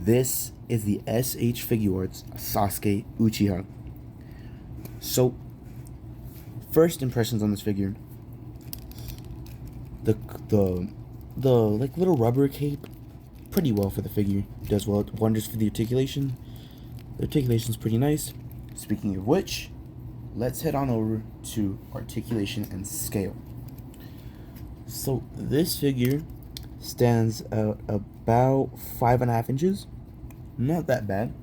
This is the SH Figuarts Sasuke Uchiha. So, first impressions on this figure. The like little rubber cape, pretty well for the figure. Does well, wonders for the articulation. The articulation is pretty nice. Speaking of which, let's head on over to articulation and scale. So this figure stands at about 5.5 inches. Not that bad.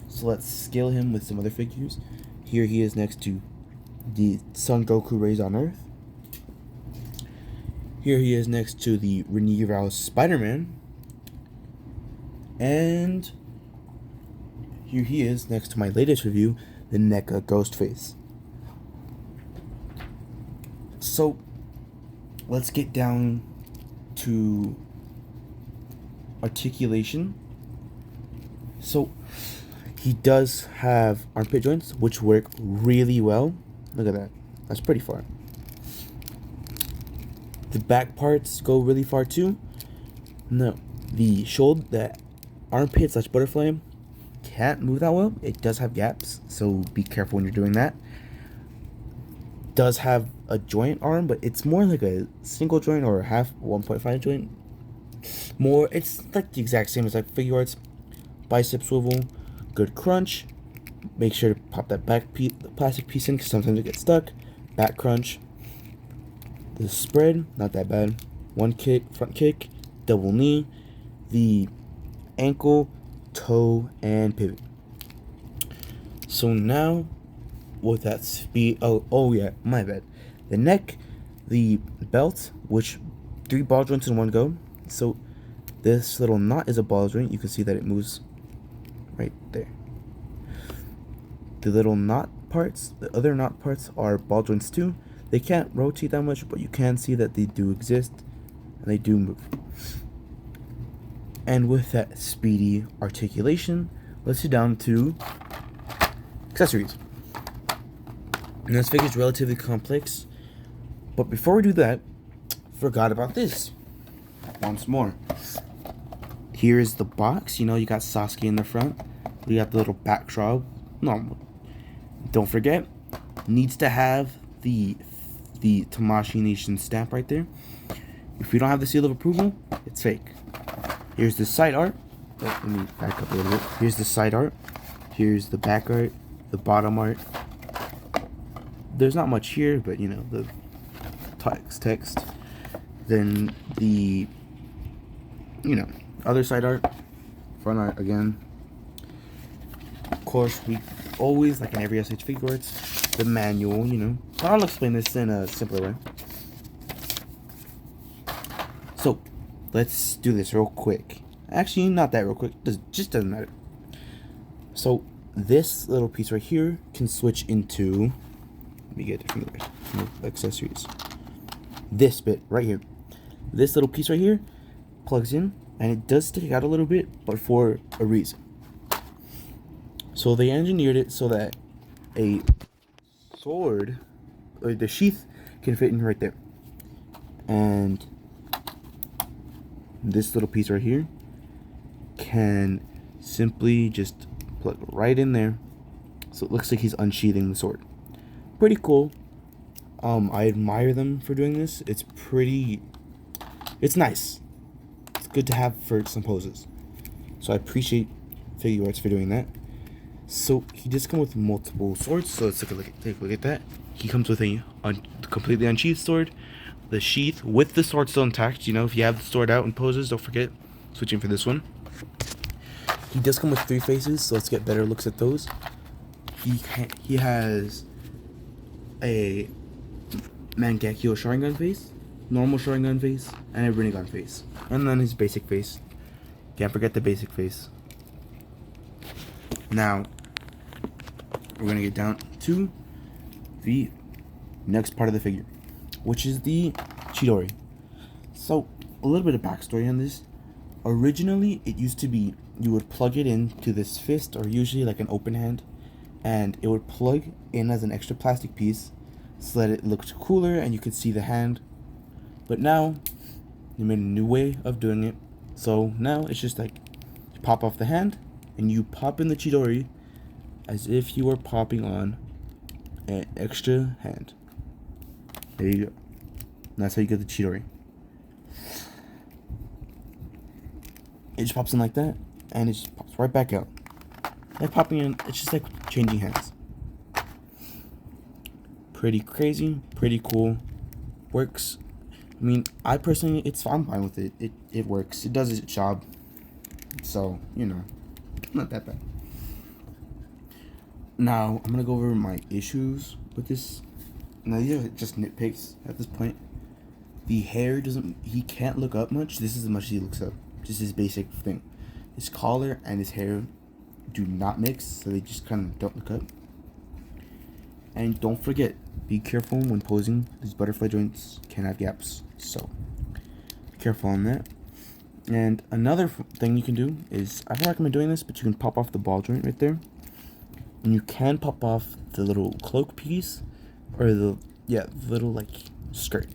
So let's scale him with some other figures. Here he is next to the Son Goku raised on Earth. Here he is next to the Renee Rao Spider-Man. And here he is next to my latest review, the NECA Ghostface. So let's get down to articulation. So he does have armpit joints which work really well. Look at that. That's pretty far. The back parts go really far too. No, the shoulder, the armpit / butterfly can't move that well. It does have gaps, so be careful when you're doing that. Does have a joint arm, but it's more like a single joint or a half 1.5 joint. More, it's like the exact same as like Figuarts. Bicep swivel, good crunch. Make sure to pop that back plastic piece in because sometimes it gets stuck. Back crunch. The spread, not that bad. One kick, front kick, double knee. The ankle, toe, and pivot. So now, with that speed, oh yeah, my bad. The neck, the belt, which 3 ball joints in one go. So this little knot is a ball joint. You can see that it moves right there. The little knot parts, the other knot parts are ball joints too. They can't rotate that much, but you can see that they do exist and they do move. And with that speedy articulation, let's get down to accessories. And this figure is relatively complex, but before we do that, forgot about this. Once more. Here is the box. You know, you got Sasuke in the front. We got the little backdrop. No, don't forget, needs to have the Tamashii Nation stamp right there. If we don't have the seal of approval, it's fake. Here's the side art. Oh, let me back up a little bit. Here's the side art. Here's the back art, the bottom art. There's not much here, but you know, the text. Then the, you know, other side art, front art again. Of course, we always, like in every SH Figuarts, the manual, you know. I'll explain this in a simpler way. So, let's do this real quick. Actually, not that real quick. Just doesn't matter. So, this little piece right here can switch into, let me get it from the accessories. This bit right here. This little piece right here plugs in, and it does stick out a little bit, but for a reason. So they engineered it so that a sword, or the sheath, can fit in right there. And this little piece right here can simply just plug right in there, so it looks like he's unsheathing the sword. Pretty cool. I admire them for doing this. It's nice. It's good to have for some poses. So I appreciate Figuarts for doing that. So he does come with multiple swords. So let's take a look at that. He comes with a completely unsheathed sword, the sheath with the sword still intact. You know, if you have the sword out in poses, don't forget switching for this one. He does come with 3 faces, so let's get better looks at those. He has a Mangekyo Sharingan face, normal Sharingan face, and a Rinnegan face, and then his basic face. Can't forget the basic face. Now we're gonna get down to the next part of the figure, which is the Chidori. So a little bit of backstory on this. Originally, it used to be you would plug it into this fist, or usually like an open hand, and it would plug in as an extra plastic piece so that it looked cooler and you could see the hand. But now they made a new way of doing it, so now it's just like you pop off the hand, and you pop in the Chidori as if you were popping on an extra hand. There you go. And that's how you get the Chidori. It just pops in like that, and it just pops right back out. Like popping in, it's just like changing hands. Pretty crazy, pretty cool. Works. I mean, I personally, I'm fine with it. It works. It does its job. So, not that bad. Now, I'm going to go over my issues with this. Now, these are just nitpicks at this point. The hair he can't look up much. This is as much as he looks up. Just his basic thing. His collar and his hair do not mix, so they just kind of don't look up. And don't forget, be careful when posing. These butterfly joints can have gaps, so be careful on that. And another thing you can do is, I don't recommend doing this, but you can pop off the ball joint right there. And you can pop off the little cloak piece, or the little like skirt.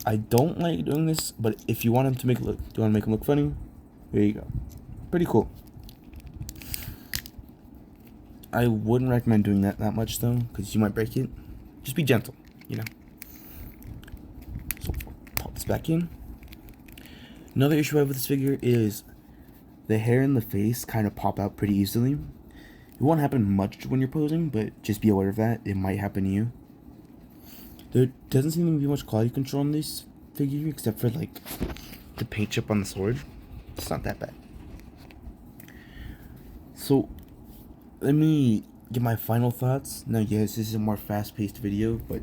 I don't like doing this, but if you want him to make it look, do you want to make him look funny? There you go. Pretty cool. I wouldn't recommend doing that much though, because you might break it. Just be gentle, So pop this back in. Another issue I have with this figure is the hair in the face kind of pop out pretty easily. It won't happen much when you're posing, but just be aware of that. It might happen to you. There doesn't seem to be much quality control on this figure, except for like the paint chip on the sword. It's not that bad. So let me give my final thoughts. Now, yes, this is a more fast-paced video, but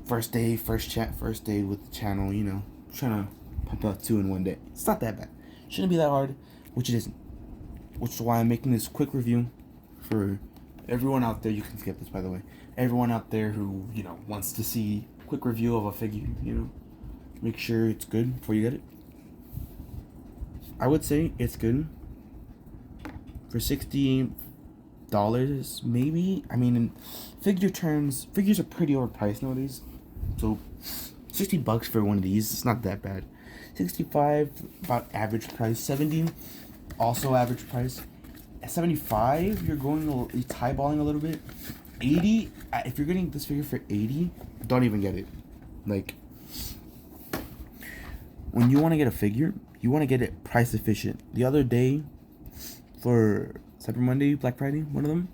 first day with the channel, trying to pump out 2 in one day. It's not that bad. Shouldn't be that hard, which it isn't. Which is why I'm making this quick review for everyone out there. You can skip this, by the way. Everyone out there who, wants to see a quick review of a figure, make sure it's good before you get it. I would say it's good. For $60, maybe. I mean, in figure terms, figures are pretty overpriced nowadays. So, $60 for one of these, it's not that bad. 65, about average price. 70, also average price. At 75, you're eyeballing a little bit. 80, if you're getting this figure for 80, don't even get it. Like, when you want to get a figure, you want to get it price efficient. The other day, for Cyber Monday, Black Friday, one of them,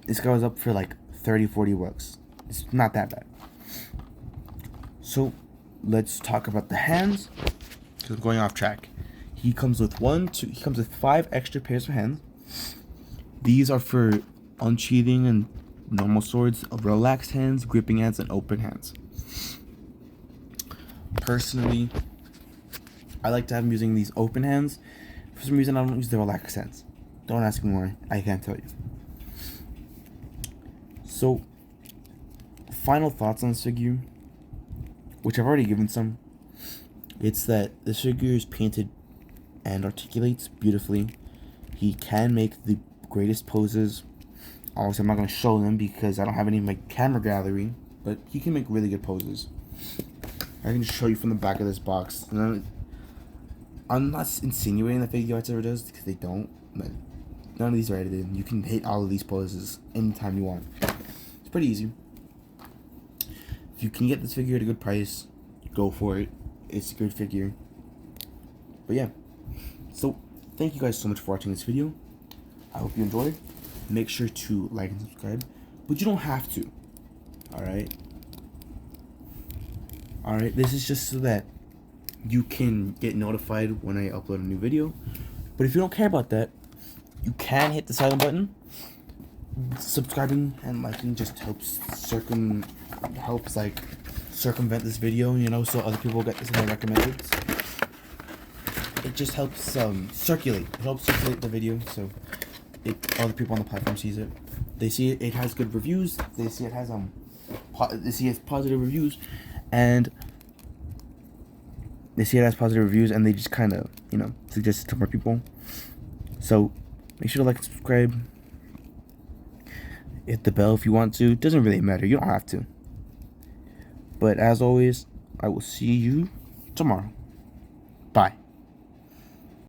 this guy was up for like 30-40 bucks. It's not that bad. So let's talk about the hands, because I'm going off track. He comes with 5 extra pairs of hands. These are for unsheathing and normal swords, relaxed hands, gripping hands, and open hands. Personally, I like to have him using these open hands. For some reason, I don't use the relaxed hands. Don't ask me why. I can't tell you. So, final thoughts on this figure, which I've already given some. It's that this figure is painted and articulates beautifully. He can make the greatest poses. Obviously, I'm not going to show them because I don't have any in my camera gallery, but he can make really good poses. I can just show you from the back of this box. And I'm not insinuating that Figuarts ever does, because they don't, but none of these are edited. You can hit all of these poses anytime you want. It's pretty easy. If you can get this figure at a good price, go for it. It's a good figure. But yeah, so thank you guys so much for watching this video. I hope you enjoyed. Make sure to like and subscribe, but you don't have to. Alright, this is just so that you can get notified when I upload a new video. But if you don't care about that, you can hit the silent button. Subscribing and liking just helps circumvent this video, so other people get this more recommended. It just helps circulate. It helps circulate the video, so other people on the platform sees it. They see it has good reviews. They see it has positive reviews, and they just kind of suggest it to more people. So make sure to like and subscribe. Hit the bell if you want to. It doesn't really matter. You don't have to. But as always, I will see you tomorrow. Bye.